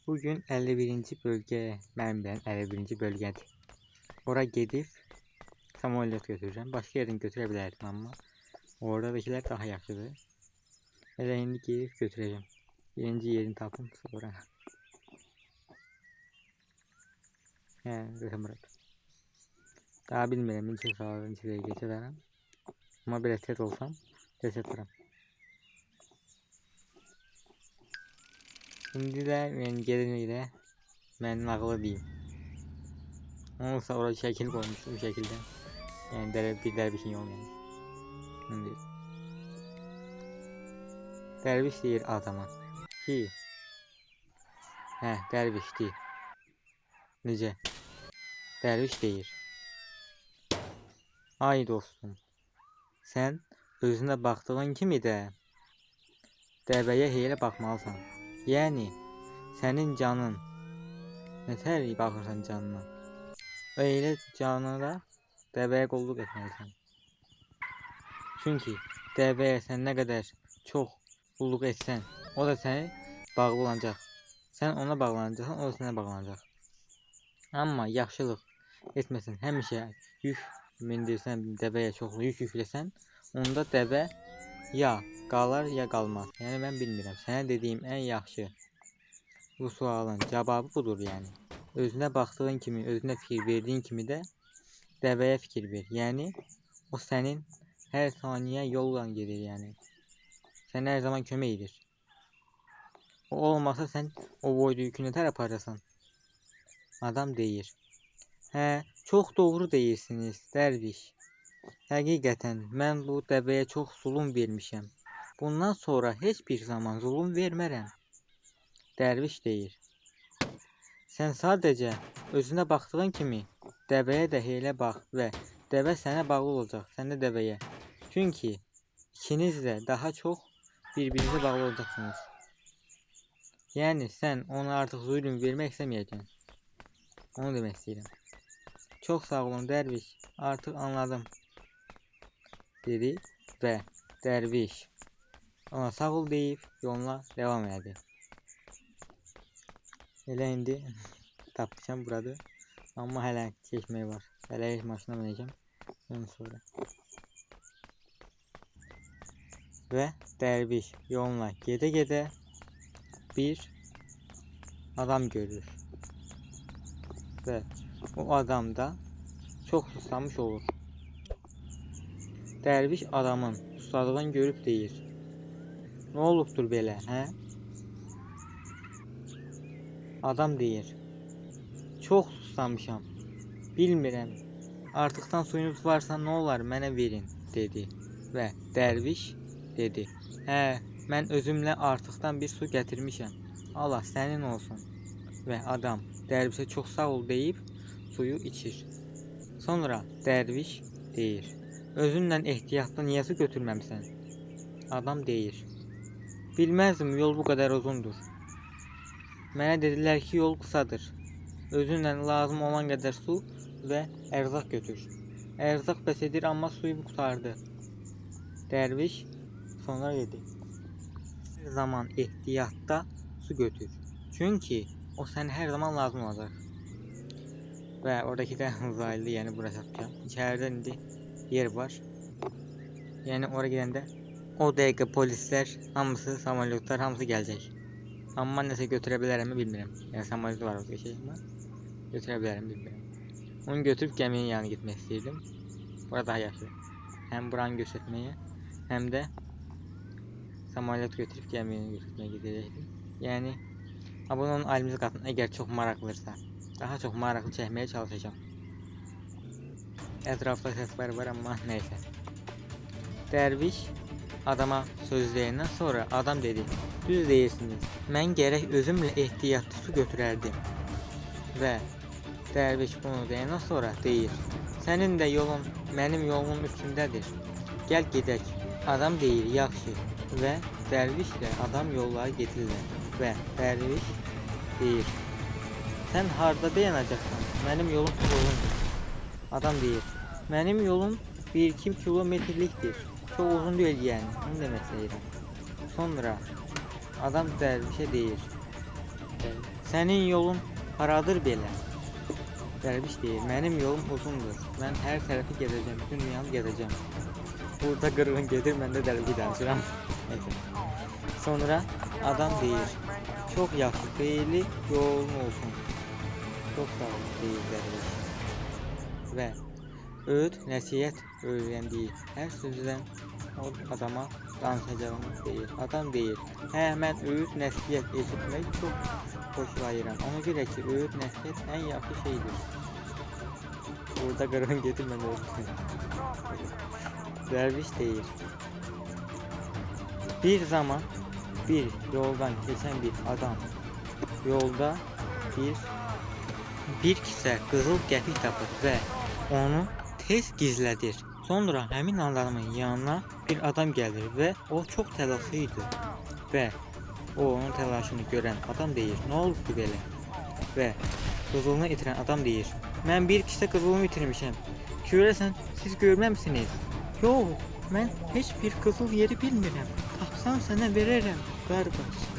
Bugün 51. bölge, ben 51. bölgedir. Oraya gidip samolyot götüreceğim. Başka yerden götürebilirdim ama oradakiler daha yaxşıdır. Elə indi gidip götüreceğim. Birinci yerini tapım sonra. Rıhmırıq. Daha bilmirəm, neçə saat neçəyə keçərəm. Amma belə tez olsam, tez yaparım. Şimdi də mən gelinliklə mən nağılı deyim. Olsa orada şəkil qoymuşum bu şəkildə. Yəni bir şey olmayan. Şimdi dərviş deyir adama ki, dərviş deyir. Necə? Dərviş deyir. Ay dostum, sən özünə baxdığın kimi də dəvəyə elə baxmalısan. Yəni sənin canın, nətər baxırsan canına, elə canına da dəvəyə qulluq etməlisən. Çünki dəvəyə sən nə qədər çox qulluq etsən, o da səni bağlı olacaq. Sən ona bağlanacaqsan, o da sənə bağlanacaq. Amma yaxşılıq etməsən, həmişə yük mindirsən, dəvəyə çoxlu yük yükləsən, onda dəvə ya qalar, ya qalmaz. Yəni mən bilmirəm. Sənə dediyim ən yaxşı bu sualın cavabı budur yəni. Özünə baxdığın kimi, özünə fikir verdiyin kimi də dəvəyə fikir ver. Yəni o sənin hər saniyə yolla gedir yəni. Sənə hər zaman kömək edir. O olmasa sən o boyda yükü nətər aparırsan? Adam deyir. Çox doğru deyirsiniz, dərviş. Həqiqətən mən bu dəvəyə çox zulüm vermişəm. Bundan sonra heç bir zaman zulüm vermərəm. Dərviş deyir. Sən sadəcə özünə baxdığın kimi dəvəyə də elə bax və dəvə sənə bağlı olacaq, sən də dəvəyə. Çünki ikiniz də daha çox bir-birinizə bağlı olacaqsınız. Yəni sən ona artıq zulüm vermək istəməyəcəksən. Onu demək istəyirəm. Çox sağ olun dərviş, artıq anladım, dedi və dərviş ona sağ ol deyib yoluna devam etti. Elə indi tapacağım burada, amma hələ keçmək var. Hələ maşına binəcəm, ondan sonra. Və dərviş yoluna gedə-gedə bir adam görür. Və o adam da çox susamış olur. Dərviş adamın susadığını görüb deyir. Nə olubdur belə, hə? Adam deyir. Çox susamışam. Bilmirəm. Artıqdan suyunuz varsa nə olar mənə verin, dedi. Və dərviş dedi. Mən özümlə artıqdan bir su gətirmişəm. Allah sənin olsun. Və adam dərvişə çox sağ ol deyib suyu içir. Sonra dərviş deyir. Özünlə ehtiyatlı niyə su götürməmsən? Adam deyir. Bilməzdim yol bu qədər uzundur. Mənə dedilər ki yol qısadır. Özünlə lazım olan qədər su və ərzaq götür. Ərzaq bəs edir amma suyu qurtardı. Dərviş sonra dedi. Hər zaman ehtiyatda su götür. Çünki o sənə hər zaman lazım olacaq. Və oradakı də uzaylı, yəni bura çatacaq. İçəridə indi yer var. Yəni oraya gedəndə o dəqiqə polislər, hamısı, samolyotlar hamısı gələcək. Amma nəsə götürə bilərəmi bilmirəm. Yəni samolyot var orada şey var. Götürə bilərəm bilmirəm. Onu götürüb gəminin yanına getmək istəyirdim. Bura daha yaxşı. Həm buranı göstərməyə, həm də samolyot götürüb gəmini götürməyə gedəcəkdim. Yəni abunə olun ailəmizə qatın, əgər çox maraqlıdırsa. Daha çox maraqlı çəkməyə çalışacağam. Ətrafda səslər var amma neysə. Dərviş adama söz deyəndən sonra adam dedi. Düz deyirsiniz. Mən gərək özümlə ehtiyatlı su götürərdim. Və dərviş bunu deyəndən sonra deyir. Sənin də yolun mənim yolumun üstündədir. Gəl gedək. Adam deyir yaxşı. Və dərviş ilə adam yolları gedirlər. Və dərviş deyir. Sən harda dayanacaqsan? Mənim yolum çox uzundur. Adam deyir. Mənim yolum 1-2 kilometrlikdir. Çox uzun deyil yəni. Onu demək istəyirəm. Sonra adam dərvişə deyir. Sənin yolun haradır belə? Dərviş deyir, mənim yolum uzundur. Mən hər tərəfi gedəcəm, bütün dünyanı gedəcəm. Burada qırğın gedir, mən də dərviş danışıram. Sonra adam deyir, çox yaxşı, xeyirli yolun olsun. Çox sağ ol, deyir dərviş. Və öğüt, nəsihət öyrəndiyi hər sözdən o adama danışacağını deyir. Adam deyir, hə, mən öğüt, nəsihət eşitmək çox xoşlayıram. Ona görə ki, öğüt, nəsihət ən yaxşı şeydir. Burada qırğın gedir, mən öğütüm. Dərviş deyir, bir zaman bir yoldan keçən bir adam yolda bir kisə qızıl qəpik tapır və onu tez gizlədir. Sonra həmin adamın yanına bir adam gəlir və o çox təlaşlı idi. Və o onun təlaşını görən adam deyir, nə olub ki belə? Və qızılını itirən adam deyir, mən bir kisə qızılımı itirmişəm. Görəsən siz görməmisiniz? Yox, mən heç bir qızıl yeri bilmirəm. Tapsam sənə verərəm, qardaş.